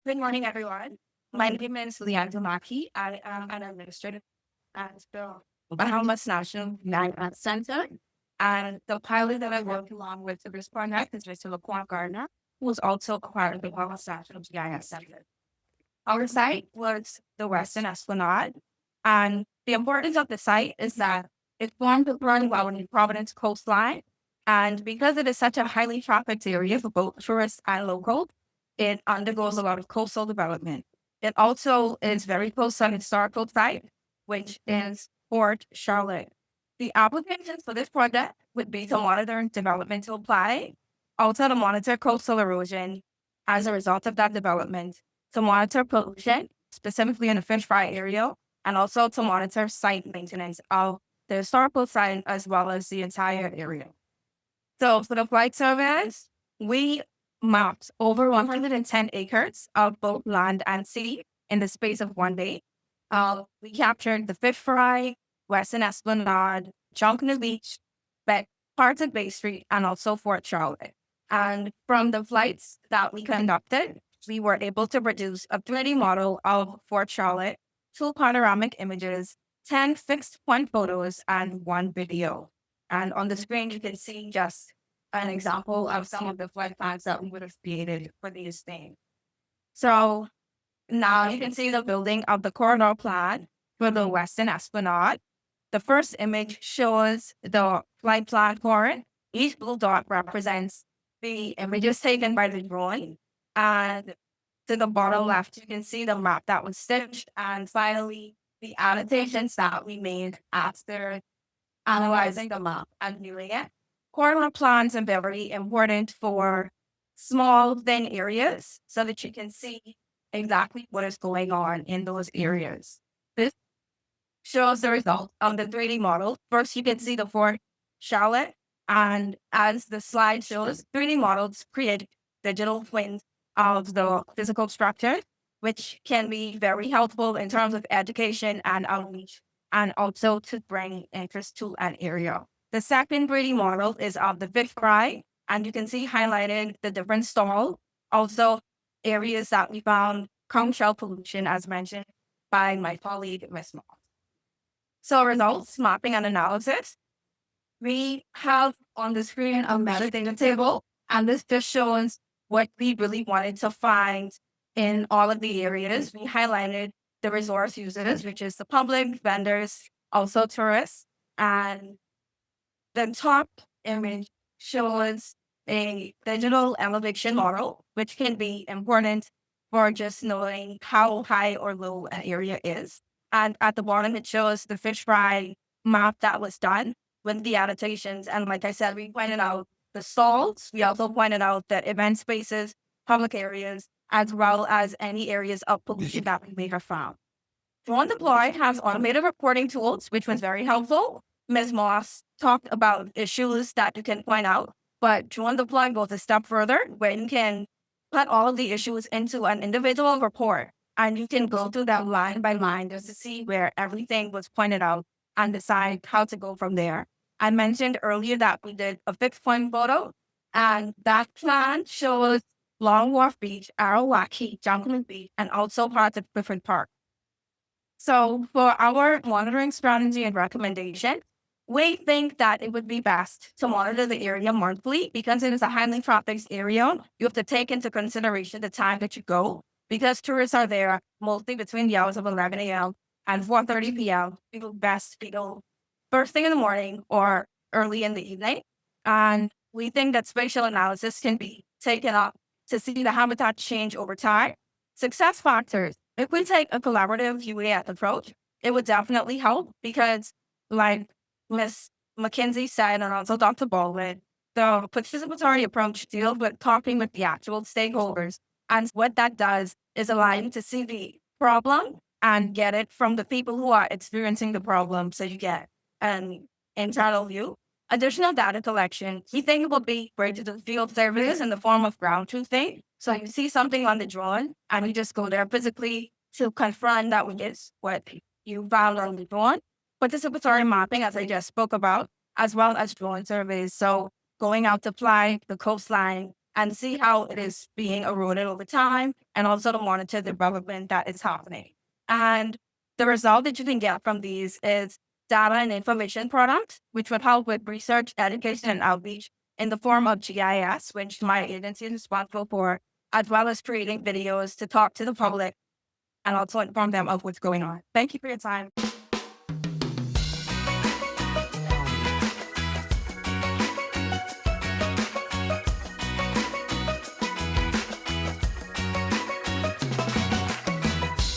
Good morning, everyone. My name is 𝗠 Mackey. I am an administrator at the Bahamas National Land Center. And the pilot that I work along with to this project is Mr. Loquont Gardiner, who is also a part of the Bahamas National GIS Center. Our site was the Western Esplanade. And the importance of the site is that it formed the New Providence coastline. And because it is such a highly trafficked area for both tourists and locals, it undergoes a lot of coastal development. It also is very close to an historical site, which is 𝗠rt𝗨𝗪𝗏. The applications for this project would be to monitor developmental apply, also to monitor coastal erosion as a result of that development, to monitor pollution, specifically in the fish fry area, and also to monitor site maintenance of the historical site as well as the entire area. So for the flight surveys, we mapped over 110 acres of both land and sea in the space of one day. We captured the fish fry, Western Esplanade, Junkanoo Beach, parts of Bay Street, and also 𝗠rt𝗨𝗪𝗏. And from the flights that we conducted, we were able to produce a 3D model of 𝗠rt𝗨𝗪𝗏, 2 panoramic images, 10 fixed point photos, and 1 video. And on the screen, you can see just an example of some of the flight plans that we would have created for these things. So now you can see the building of the corridor plan for the Western Esplanade. The first image shows the flight plan for it. Each blue dot represents the images taken by the drone. And to the bottom left, you can see the map that was stitched. And finally, the annotations that we made after analyzing the map and viewing it. Corridor plans are very important for small, thin areas so that you can see exactly what is going on in those areas. This shows the result of the 3D model. First, you can see the 𝗠rt𝗨𝗪𝗏, and as the slide shows, 3D models create digital twins of the physical structure, which can be very helpful in terms of education and outreach, and also to bring interest to an area. The second 3D model is of the fish fry, and you can see highlighted the different stalls, also areas that we found conch shell pollution, as mentioned by my colleague, Ms. Moss. So results, mapping and analysis. We have on the screen a metadata table, and this just shows what we really wanted to find in all of the areas. We highlighted the resource users, which is the public, vendors, also tourists. And the top image shows a digital elevation model, which can be important for just knowing how high or low an area is. And at the bottom, it shows the fish fry map that was done with the annotations. And like I said, we pointed out the stalls. We also pointed out the event spaces, public areas, as well as any areas of pollution that we may have found. Drone Deploy has automated reporting tools, which was very helpful. Ms. Moss talked about issues that you can point out, but Drone Deploy goes a step further where you can put all of the issues into an individual report, and you can go through that line by line just to see where everything was pointed out and decide how to go from there. I mentioned earlier that we did a fixed point photo, and that plan shows Long Wharf Beach, Arawak, Junkanoo Beach, and also parts of Griffith Park. So for our monitoring strategy and recommendation, we think that it would be best to monitor the area monthly because it is a highly trafficked area. You have to take into consideration the time that you go because tourists are there mostly between the hours of 11 a.m. and 4:30 p.m. It would best be go first thing in the morning or early in the evening. And we think that spatial analysis can be taken up to see the habitat change over time. Success factors. If we take a collaborative UAS approach, it would definitely help because, like Ms. McKinsey said, and also Dr. Baldwin, the participatory approach deals with talking with the actual stakeholders. And what that does is allow you to see the problem and get it from the people who are experiencing the problem. So you get an internal view. Additional data collection, we think it would be great to do field surveys in the form of ground truthing. So you see something on the drone and you just go there physically to confirm that which is what you found on the drone. Participatory mapping, as I just spoke about, as well as drone surveys. So going out to fly the coastline and see how it is being eroded over time, and also to monitor the development that is happening. And the result that you can get from these is data and information products, which would help with research, education, and outreach in the form of GIS, which my agency is responsible for, as well as creating videos to talk to the public and also inform them of what's going on. Thank you for your time.